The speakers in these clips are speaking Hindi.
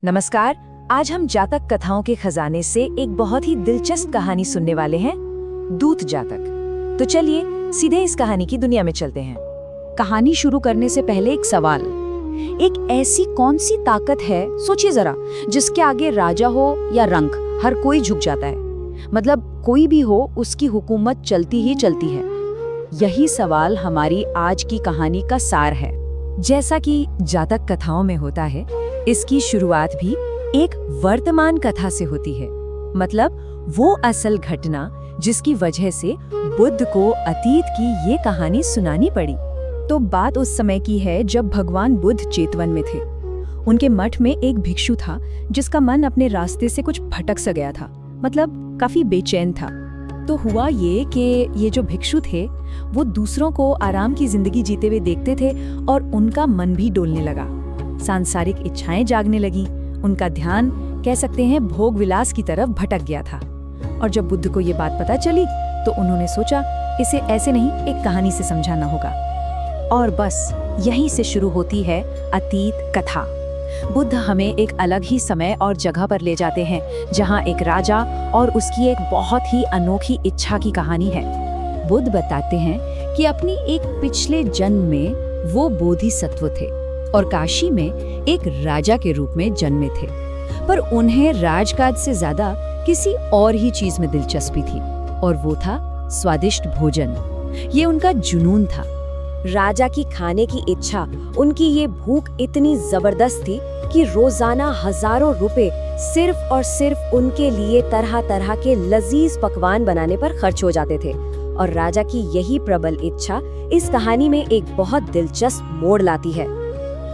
नमस्कार। आज हम जातक कथाओं के खजाने से एक बहुत ही दिलचस्प कहानी सुनने वाले हैं, दूत जातक। तो चलिए सीधे इस कहानी की दुनिया में चलते हैं। कहानी शुरू करने से पहले एक सवाल, एक ऐसी कौन सी ताकत है, सोचिए जरा, जिसके आगे राजा हो या रंक हर कोई झुक जाता है। मतलब कोई भी हो, उसकी हुकूमत चलती ही चलती है। यही सवाल हमारी आज की कहानी का सार है। जैसा कि जातक कथाओं में होता है, इसकी शुरुआत भी एक वर्तमान कथा से होती है। मतलब वो असल घटना जिसकी वजह से बुद्ध को अतीत की ये कहानी सुनानी पड़ी। तो बात उस समय की है जब भगवान बुद्ध चेतवन में थे। उनके मठ में एक भिक्षु था जिसका मन अपने रास्ते से कुछ भटक सा गया था, मतलब काफी बेचैन था। तो हुआ ये कि ये जो भिक्षु थे वो दूसरों को आराम की जिंदगी जीते हुए देखते थे और उनका मन भी डोलने लगा। सांसारिक इच्छाएं जागने लगी। उनका ध्यान, कह सकते हैं, भोग विलास की तरफ भटक गया था। और जब बुद्ध को ये बात पता चली तो उन्होंने सोचा, इसे ऐसे नहीं, एक कहानी से समझाना होगा। और बस यहीं से शुरू होती है अतीत कथा। बुद्ध हमें एक अलग ही समय और जगह पर ले जाते हैं, जहां एक राजा और उसकी एक बहुत ही अनोखी इच्छा की कहानी है। बुद्ध बताते हैं कि अपनी एक पिछले जन्म में वो बोधिसत्व थे और काशी में एक राजा के रूप में जन्मे थे, पर उन्हें राजकाज से ज्यादा किसी और ही चीज में दिलचस्पी थी, और वो था स्वादिष्ट भोजन। ये उनका जुनून था। राजा की खाने की इच्छा, उनकी ये भूख इतनी जबरदस्त थी कि रोजाना हजारों रुपए सिर्फ और सिर्फ उनके लिए तरह तरह के लजीज पकवान बनाने पर खर्च हो जाते थे। और राजा की यही प्रबल इच्छा इस कहानी में एक बहुत दिलचस्प मोड़ लाती है।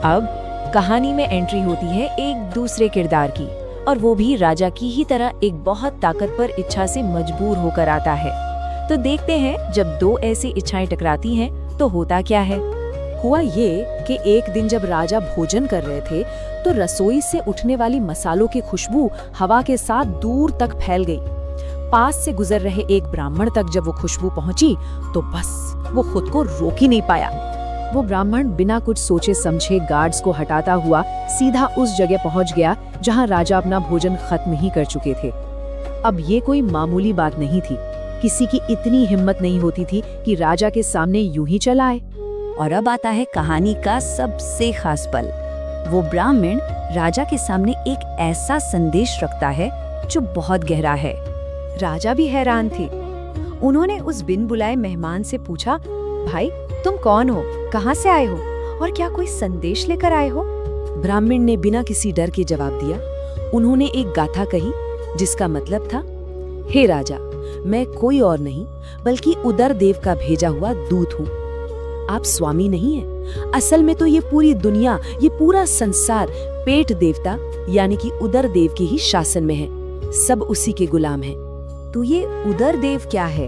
अब कहानी में एंट्री होती है एक दूसरे किरदार की, और वो भी राजा की ही तरह एक बहुत ताकतवर इच्छा से मजबूर होकर आता है। तो देखते हैं, जब दो ऐसी इच्छाएं टकराती हैं तो होता क्या है। हुआ ये कि एक दिन जब राजा भोजन कर रहे थे तो रसोई से उठने वाली मसालों की खुशबू हवा के साथ दूर तक फैल गई। पास से गुजर रहे एक ब्राह्मण तक जब वो खुशबू पहुंची तो बस वो खुद को रोक ही नहीं पाया। वो ब्राह्मण बिना कुछ सोचे समझे गार्ड्स को हटाता हुआ सीधा उस जगह पहुंच गया जहां राजा अपना भोजन खत्म ही कर चुके थे। अब ये कोई मामूली बात नहीं थी। किसी की इतनी हिम्मत नहीं होती थी कि राजा के सामने यूं ही चला आए। और अब आता है कहानी का सबसे खास पल। वो ब्राह्मण राजा के सामने एक ऐसा संदेश रखता है जो बहुत गहरा है। राजा भी हैरान थे। उन्होंने उस बिन बुलाए मेहमान से पूछा, भाई तुम कौन हो, कहाँ से आए हो और क्या कोई संदेश लेकर आए हो? ब्राह्मण ने बिना किसी डर के जवाब दिया। उन्होंने एक गाथा कही जिसका मतलब था, हे राजा, मैं कोई और नहीं बल्कि उदर देव का भेजा हुआ दूत हूँ। आप स्वामी नहीं हैं। असल में तो ये पूरी दुनिया, ये पूरा संसार पेट देवता यानी कि उदर देव के ही शासन में है। सब उसी के गुलाम हैं। तो ये उदर देव क्या है?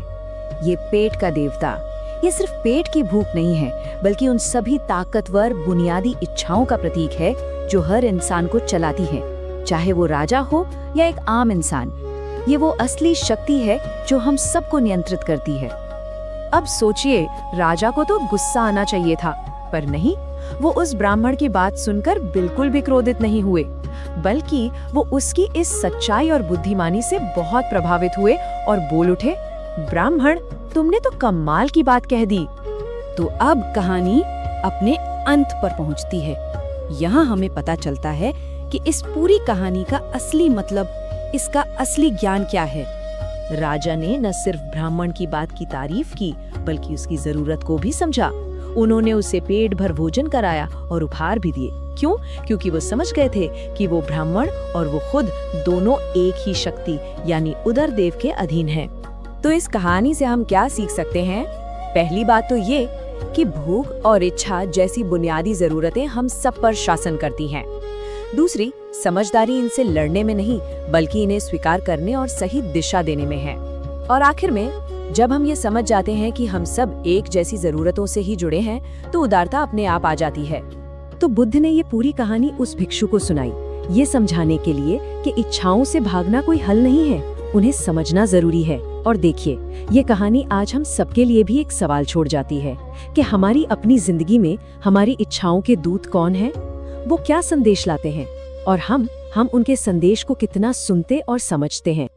ये पेट का देवता। ये सिर्फ पेट की भूख नहीं है, बल्कि उन सभी ताकतवर बुनियादी इच्छाओं का प्रतीक है जो हर इंसान को चलाती है, चाहे वो राजा हो या एक आम इंसान। ये वो असली शक्ति है जो हम सबको नियंत्रित करती है। अब सोचिए, राजा को तो गुस्सा आना चाहिए था, पर नहीं, वो उस ब्राह्मण की बात सुनकर बिल्कुल भी क्रोधित नहीं हुए, बल्कि वो उसकी इस सच्चाई और बुद्धिमानी से बहुत प्रभावित हुए और बोल उठे, ब्राह्मण, तुमने तो कमाल की बात कह दी। तो अब कहानी अपने अंत पर पहुंचती है। यहाँ हमें पता चलता है कि इस पूरी कहानी का असली मतलब, इसका असली ज्ञान क्या है। राजा ने न सिर्फ ब्राह्मण की बात की तारीफ की, बल्कि उसकी जरूरत को भी समझा। उन्होंने उसे पेट भर भोजन कराया और उपहार भी दिए। क्यों? क्योंकि वो समझ गए थे कि वो ब्राह्मण और वो खुद दोनों एक ही शक्ति यानी उदर देव के अधीन हैं। तो इस कहानी से हम क्या सीख सकते हैं? पहली बात तो ये कि भूख और इच्छा जैसी बुनियादी जरूरतें हम सब पर शासन करती हैं। दूसरी, समझदारी इनसे लड़ने में नहीं, बल्कि इन्हें स्वीकार करने और सही दिशा देने में है। और आखिर में, जब हम ये समझ जाते हैं कि हम सब एक जैसी जरूरतों से ही जुड़े हैं, तो उदारता अपने आप आ जाती है। तो बुद्ध ने ये पूरी कहानी उस भिक्षु को सुनाई, ये समझाने के लिए कि इच्छाओं से भागना कोई हल नहीं है, उन्हें समझना जरूरी है। और देखिए, ये कहानी आज हम सबके लिए भी एक सवाल छोड़ जाती है कि हमारी अपनी जिंदगी में हमारी इच्छाओं के दूत कौन हैं? वो क्या संदेश लाते हैं? और हम उनके संदेश को कितना सुनते और समझते हैं।